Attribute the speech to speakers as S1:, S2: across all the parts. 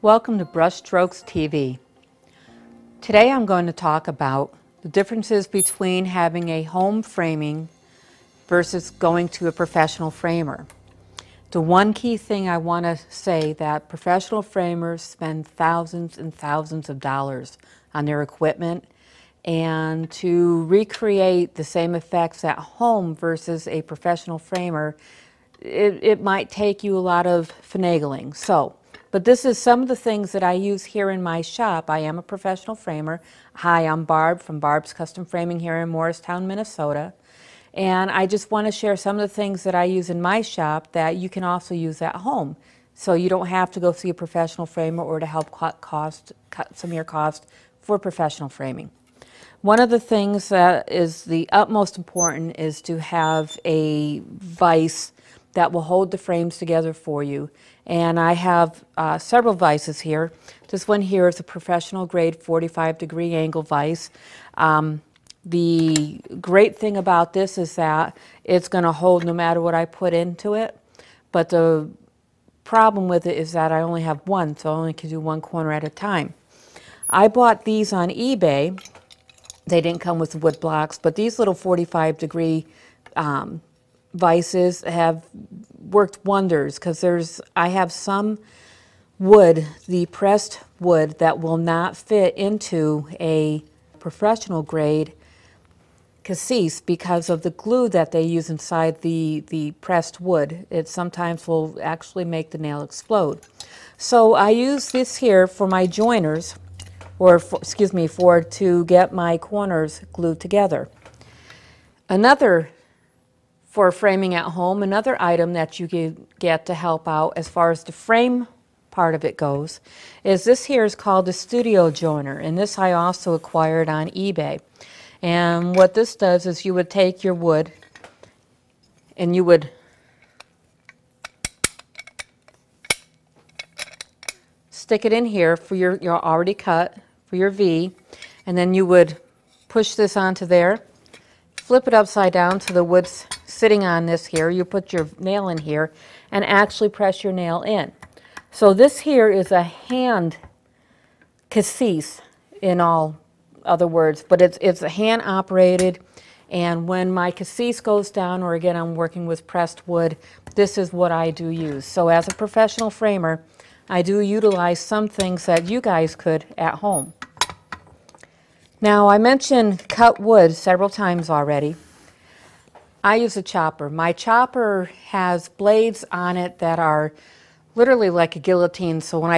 S1: Welcome to Brushstrokes TV. Today I'm going to talk about the differences between having a home framing versus going to a professional framer. The one key thing I want to say that professional framers spend thousands and thousands of dollars on their equipment, and to recreate the same effects at home versus a professional framer, it might take you a lot of finagling. But this is some of the things that I use here in my shop. I am a professional framer. Hi, I'm Barb from Barb's Custom Framing here in Morristown, Minnesota. And I just want to share some of the things that I use in my shop that you can also use at home. So you don't have to go see a professional framer or to help cut some of your cost for professional framing. One of the things that is the utmost important is to have a vise that will hold the frames together for you. And I have several vices here. This one here is a professional grade 45-degree angle vise. The great thing about this is that it's going to hold no matter what I put into it. But the problem with it is that I only have one, so I only can do one corner at a time. I bought these on eBay. They didn't come with the wood blocks, but these little 45-degree vices have worked wonders, because I have some wood, the pressed wood, that will not fit into a professional grade cassis because of the glue that they use inside the pressed wood. It sometimes will actually make the nail explode. So I use this here for my joiners, or to get my corners glued together. For framing at home, another item that you can get to help out as far as the frame part of it goes is this here is called a studio joiner, and this I also acquired on eBay. And what this does is you would take your wood and you would stick it in here for your already cut for your V, and then you would push this onto there, flip it upside down so the wood's sitting on this here. You put your nail in here and actually press your nail in. So this here is a hand cassis in all other words, but it's a hand operated, and when my cassis goes down, or again I'm working with pressed wood, this is what I do use. So as a professional framer, I do utilize some things that you guys could at home. Now, I mentioned cut wood several times already. I use a chopper. My chopper has blades on it that are literally like a guillotine. So when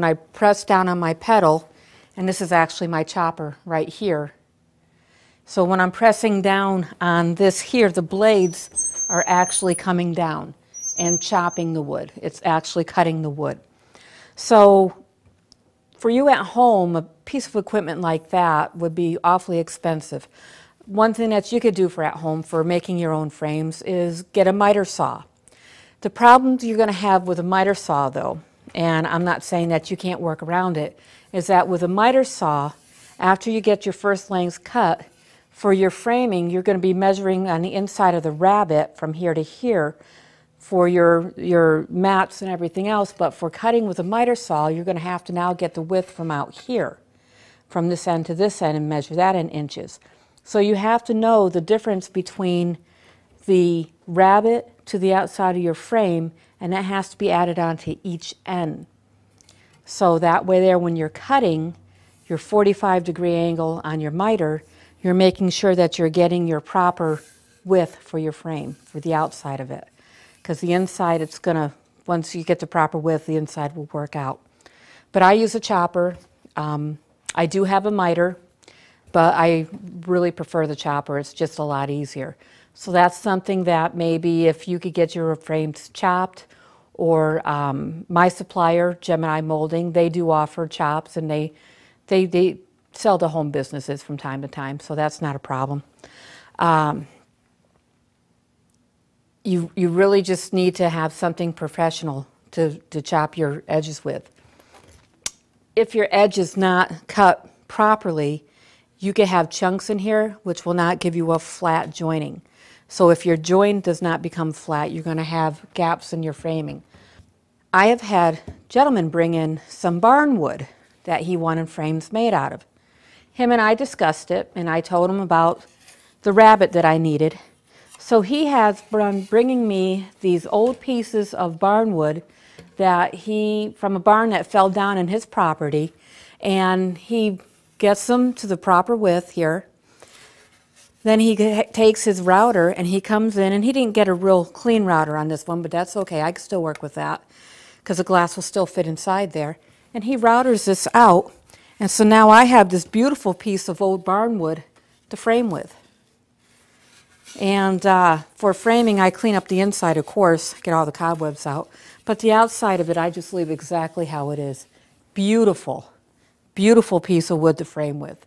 S1: I press down on my pedal, and this is actually my chopper right here. So when I'm pressing down on this here, the blades are actually coming down and chopping the wood. It's actually cutting the wood. So for you at home, a piece of equipment like that would be awfully expensive. One thing that you could do for at home for making your own frames is get a miter saw. The problem you're going to have with a miter saw, though, and I'm not saying that you can't work around it, is that with a miter saw, after you get your first lengths cut, for your framing, you're going to be measuring on the inside of the rabbet from here to here for your mats and everything else. But for cutting with a miter saw, you're going to have to now get the width from out here, from this end to this end, and measure that in inches. So you have to know the difference between the rabbet to the outside of your frame, and that has to be added onto each end. So that way there, when you're cutting your 45-degree angle on your miter, you're making sure that you're getting your proper width for your frame, for the outside of it. Because the inside, it's going to, once you get the proper width, the inside will work out. But I use a chopper. I do have a miter, but I really prefer the chopper. It's just a lot easier. So that's something that maybe if you could get your frames chopped, or my supplier, Gemini Molding, they do offer chops, and they sell to home businesses from time to time, so that's not a problem. You really just need to have something professional to chop your edges with. If your edge is not cut properly, you could have chunks in here which will not give you a flat joining. So if your joint does not become flat, you're going to have gaps in your framing. I have had gentlemen bring in some barn wood that he wanted frames made out of. Him and I discussed it, and I told him about the rabbit that I needed. So he has been bringing me these old pieces of barn wood that from a barn that fell down in his property, and he gets them to the proper width here. Then he takes his router and he comes in, and he didn't get a real clean router on this one, but that's okay. I can still work with that because the glass will still fit inside there. And he routers this out, and so now I have this beautiful piece of old barn wood to frame with. And for framing, I clean up the inside, of course, get all the cobwebs out, but the outside of it, I just leave exactly how it is. Beautiful, beautiful piece of wood to frame with.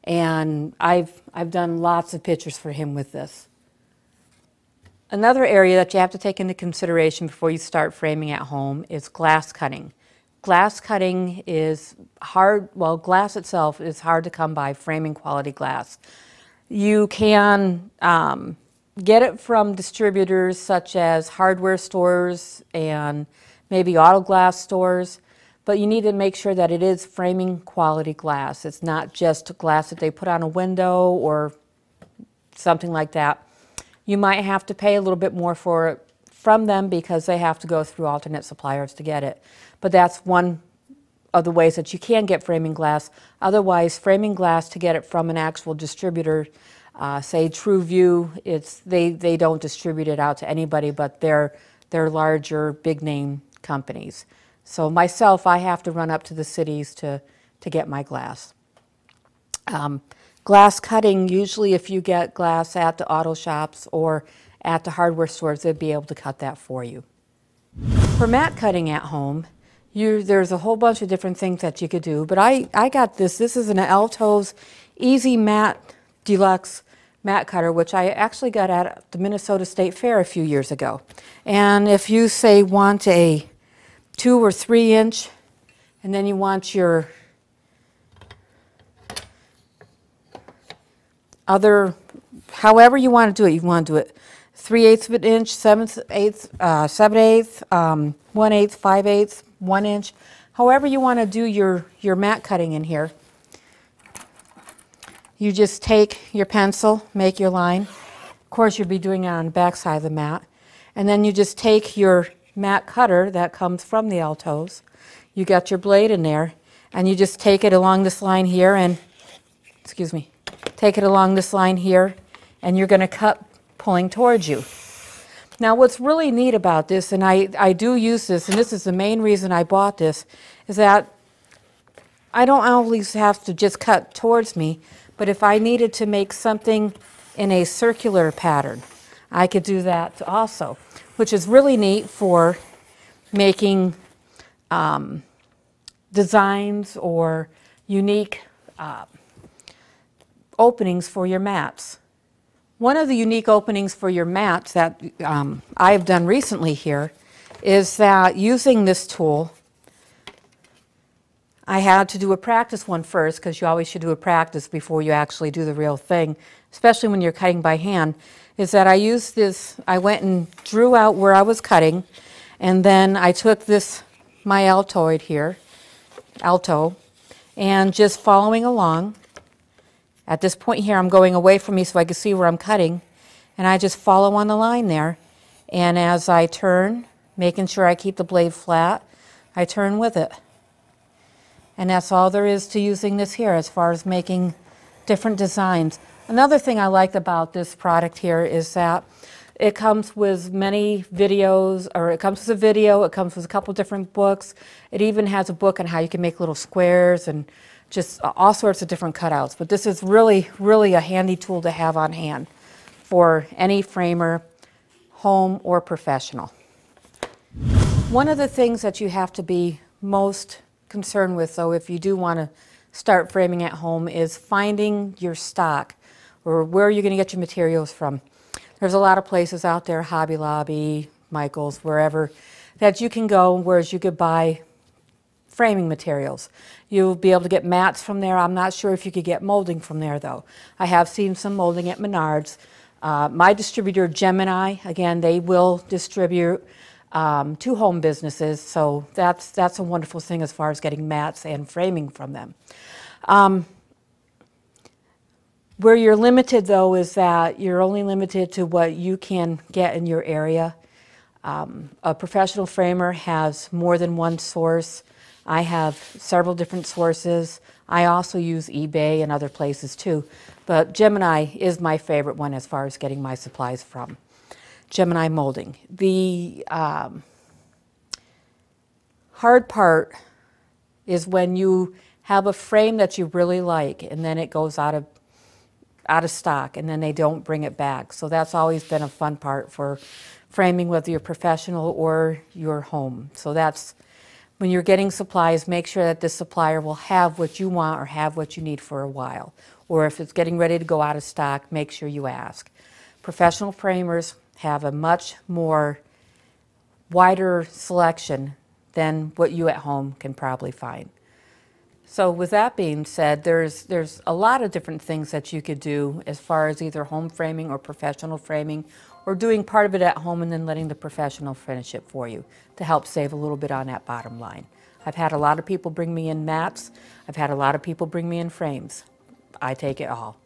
S1: And I've done lots of pictures for him with this. Another area that you have to take into consideration before you start framing at home is glass cutting. Glass cutting is hard, well, glass itself is hard to come by, framing quality glass. You can get it from distributors such as hardware stores and maybe auto glass stores, but you need to make sure that it is framing quality glass. It's not just glass that they put on a window or something like that. You might have to pay a little bit more for it from them because they have to go through alternate suppliers to get it. But that's one of the ways that you can get framing glass. Otherwise, framing glass to get it from an actual distributor, say TrueView, they don't distribute it out to anybody, but they're larger, big name companies. So myself, I have to run up to the cities to get my glass. Glass cutting, usually if you get glass at the auto shops or at the hardware stores, they'd be able to cut that for you. For mat cutting at home, there's a whole bunch of different things that you could do, but I got this. This is an Alto's Easy Mat Deluxe mat cutter, which I actually got at the Minnesota State Fair a few years ago. And if you, say, want a 2 or 3 inch, and then you want your other, however you want to do it, you want to do it 3/8 of an inch, 7/8, 7/8, 1/8, 5/8, 1 inch, however you want to do your mat cutting in here. You just take your pencil, make your line. Of course, you'll be doing it on the back side of the mat. And then you just take your mat cutter that comes from the Alto's. You got your blade in there, and you just take it along this line here and, take it along this line here, and you're going to cut pulling towards you. Now, what's really neat about this, and I do use this, and this is the main reason I bought this, is that I don't always have to just cut towards me, but if I needed to make something in a circular pattern, I could do that also, which is really neat for making designs or unique openings for your mats. One of the unique openings for your mats that I have done recently here is that using this tool, I had to do a practice one first, because you always should do a practice before you actually do the real thing, especially when you're cutting by hand, is that I used this, I went and drew out where I was cutting, and then I took this, my Altoid here, Alto, and just following along. At this point here, I'm going away from me so I can see where I'm cutting, and I just follow on the line there, and as I turn, making sure I keep the blade flat, I turn with it. And that's all there is to using this here as far as making different designs. Another thing I liked about this product here is that it comes with many videos, or it comes with a video, it comes with a couple different books. It even has a book on how you can make little squares and just all sorts of different cutouts. But this is really, really a handy tool to have on hand for any framer, home or professional. One of the things that you have to be most concerned with, though, if you do want to start framing at home, is finding your stock, or where you're going to get your materials from. There's a lot of places out there, Hobby Lobby, Michael's, wherever, that you can go, whereas you could buy framing materials. You'll be able to get mats from there. I'm not sure if you could get molding from there, though. I have seen some molding at Menards. My distributor, Gemini, again, they will distribute 2 home businesses, so that's a wonderful thing as far as getting mats and framing from them. Where you're limited, though, is that you're only limited to what you can get in your area. A professional framer has more than one source. I have several different sources. I also use eBay and other places too, but Gemini is my favorite one as far as getting my supplies from. Gemini molding. The hard part is when you have a frame that you really like and then it goes out of stock and then they don't bring it back. So that's always been a fun part for framing, whether you're professional or your home. So that's when you're getting supplies, make sure that this supplier will have what you want or have what you need for a while. Or if it's getting ready to go out of stock, make sure you ask. Professional framers have a much more wider selection than what you at home can probably find. So with that being said, there's a lot of different things that you could do as far as either home framing or professional framing, or doing part of it at home and then letting the professional finish it for you to help save a little bit on that bottom line. I've had a lot of people bring me in mats. I've had a lot of people bring me in frames. I take it all.